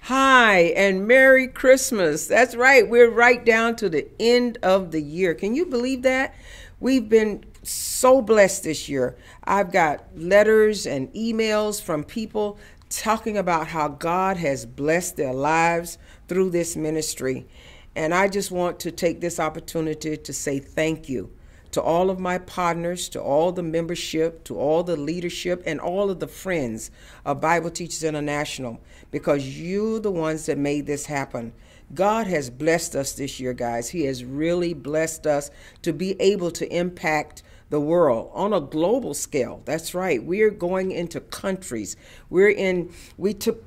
Hi, and Merry Christmas. That's right. We're right down to the end of the year. Can you believe that? We've been so blessed this year. I've got letters and emails from people talking about how God has blessed their lives through this ministry. And I just want to take this opportunity to say thank you to all of my partners, to all the membership, to all the leadership, and all of the friends of Bible Teachers International, because you're the ones that made this happen. God has blessed us this year, guys. He has really blessed us to be able to impact the world on a global scale. That's right. We're going into countries.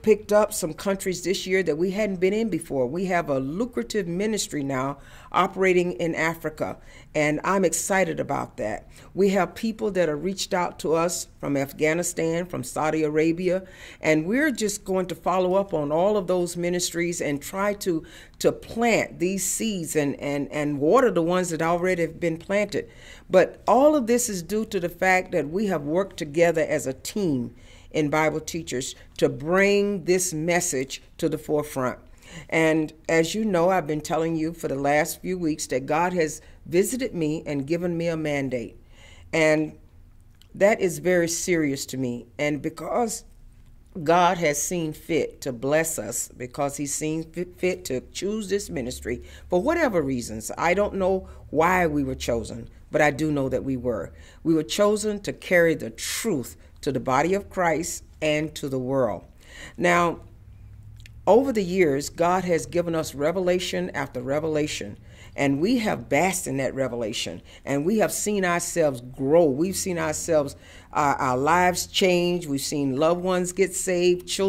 Picked up some countries this year that we hadn't been in before. We have a lucrative ministry now operating in Africa, and I'm excited about that. We have people that have reached out to us from Afghanistan, from Saudi Arabia, and we're just going to follow up on all of those ministries and try to plant these seeds and water the ones that already have been planted. But all of this is due to the fact that we have worked together as a team in Bible Teachers to bring this message to the forefront. And as you know, I've been telling you for the last few weeks that God has visited me and given me a mandate. And that is very serious to me. And because God has seen fit to bless us, because he's seen fit to choose this ministry for whatever reasons. I don't know why we were chosen, but I do know that we were. We were chosen to carry the truth to the body of Christ and to the world. Now, over the years, God has given us revelation after revelation, and we have basked in that revelation, and we have seen ourselves grow. We've seen ourselves, our lives change. We've seen loved ones get saved,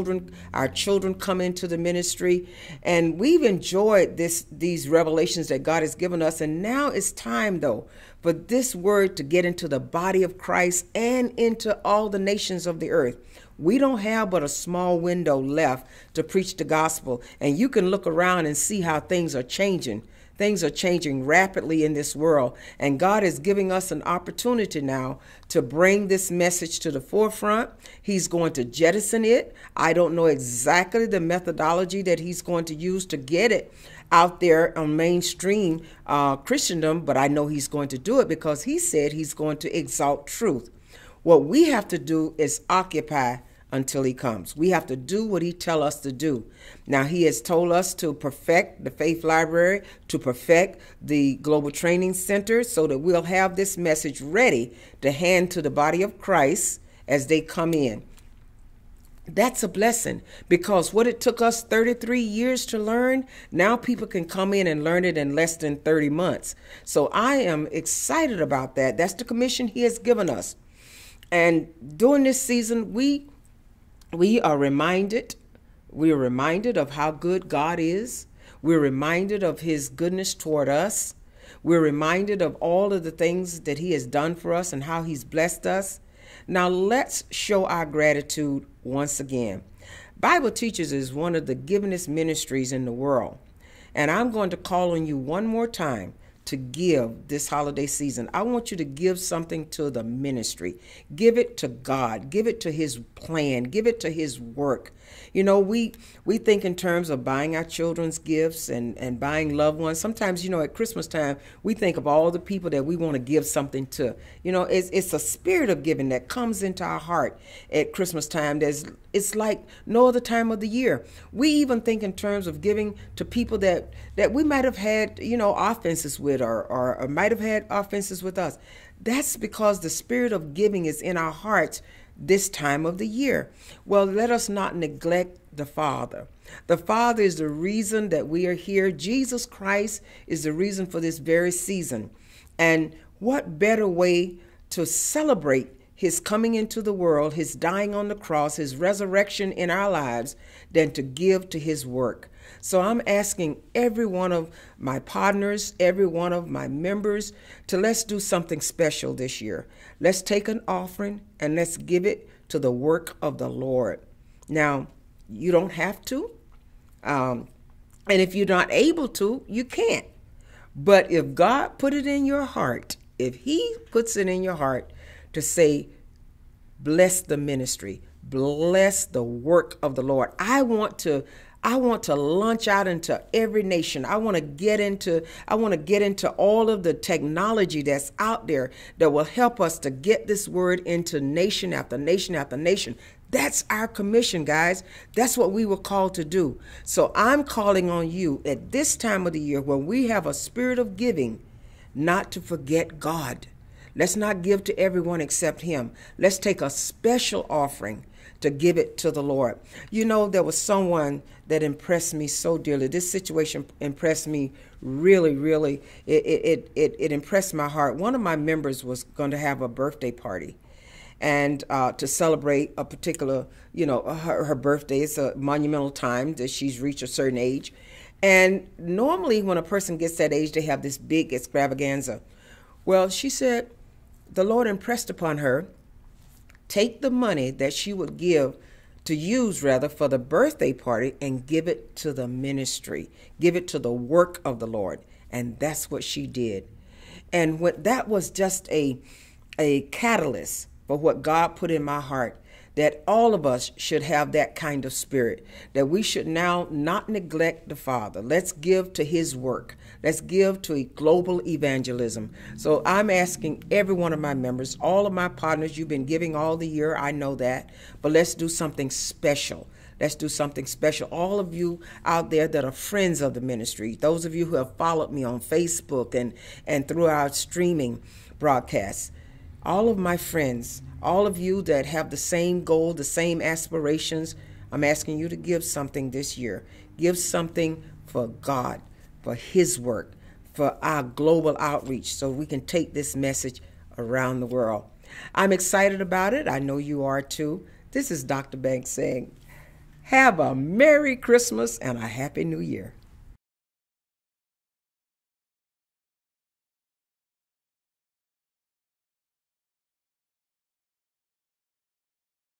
our children come into the ministry, and we've enjoyed these revelations that God has given us. And now it's time, though, for this word to get into the body of Christ and into all the nations of the earth. We don't have but a small window left to preach the gospel. And you can look around and see how things are changing. Things are changing rapidly in this world. And God is giving us an opportunity now to bring this message to the forefront. He's going to jettison it. I don't know exactly the methodology that he's going to use to get it out there on mainstream Christendom, but I know he's going to do it because he said he's going to exalt truth. What we have to do is occupy until he comes. We have to do what he tells us to do. Now, he has told us to perfect the Faith Library, to perfect the Global Training Center, so that we'll have this message ready to hand to the body of Christ as they come in. That's a blessing, because what it took us 33 years to learn, now people can come in and learn it in less than 30 months. So I am excited about that. That's the commission he has given us. And during this season, we are reminded of how good God is. We're reminded of his goodness toward us. We're reminded of all of the things that he has done for us and how he's blessed us. Now let's show our gratitude once again. Bible Teachers is one of the givingest ministries in the world. And I'm going to call on you one more time to give this holiday season. I want you to give something to the ministry. Give it to God. Give it to his plan. Give it to his work. You know, we think in terms of buying our children's gifts and buying loved ones. Sometimes, you know, at Christmas time, we think of all the people that we want to give something to. You know, it's a spirit of giving that comes into our heart at Christmas time. It's like no other time of the year. We even think in terms of giving to people that we might have had, you know, offenses with or might have had offenses with us. That's because the spirit of giving is in our hearts this time of the year. Well, let us not neglect the Father. The Father is the reason that we are here. Jesus Christ is the reason for this very season. And what better way to celebrate his coming into the world, his dying on the cross, his resurrection in our lives, than to give to his work. So I'm asking every one of my partners, every one of my members, to let's do something special this year. Let's take an offering and let's give it to the work of the Lord. Now, you don't have to. And if you're not able to, you can't. But if God put it in your heart, if he puts it in your heart to say, bless the ministry, bless the work of the Lord. I want to I want to launch out into every nation. I want to get into all of the technology that's out there that will help us to get this word into nation after nation after nation. That's our commission, guys. That's what we were called to do. So I'm calling on you at this time of the year when we have a spirit of giving, not to forget God. Let's not give to everyone except him. Let's take a special offering to give it to the Lord. You know, there was someone that impressed me so dearly. This situation impressed me really, really. It impressed my heart. One of my members was going to have a birthday party, and to celebrate a particular, her birthday. It's a monumental time that she's reached a certain age. And normally when a person gets that age, they have this big extravaganza. Well, she said the Lord impressed upon her, take the money that she would use for the birthday party and give it to the ministry, give it to the work of the Lord. And that's what she did. And that was just a catalyst for what God put in my heart, that all of us should have that kind of spirit, that we should now not neglect the Father. Let's give to his work. Let's give to global evangelism. So I'm asking every one of my members, all of my partners, you've been giving all the year, I know that, but let's do something special. Let's do something special. All of you out there that are friends of the ministry, those of you who have followed me on Facebook and through our streaming broadcasts, all of my friends, all of you that have the same goal, the same aspirations, I'm asking you to give something this year. Give something for God, for his work, for our global outreach, so we can take this message around the world. I'm excited about it. I know you are too. This is Dr. Banks saying, have a Merry Christmas and a Happy New Year.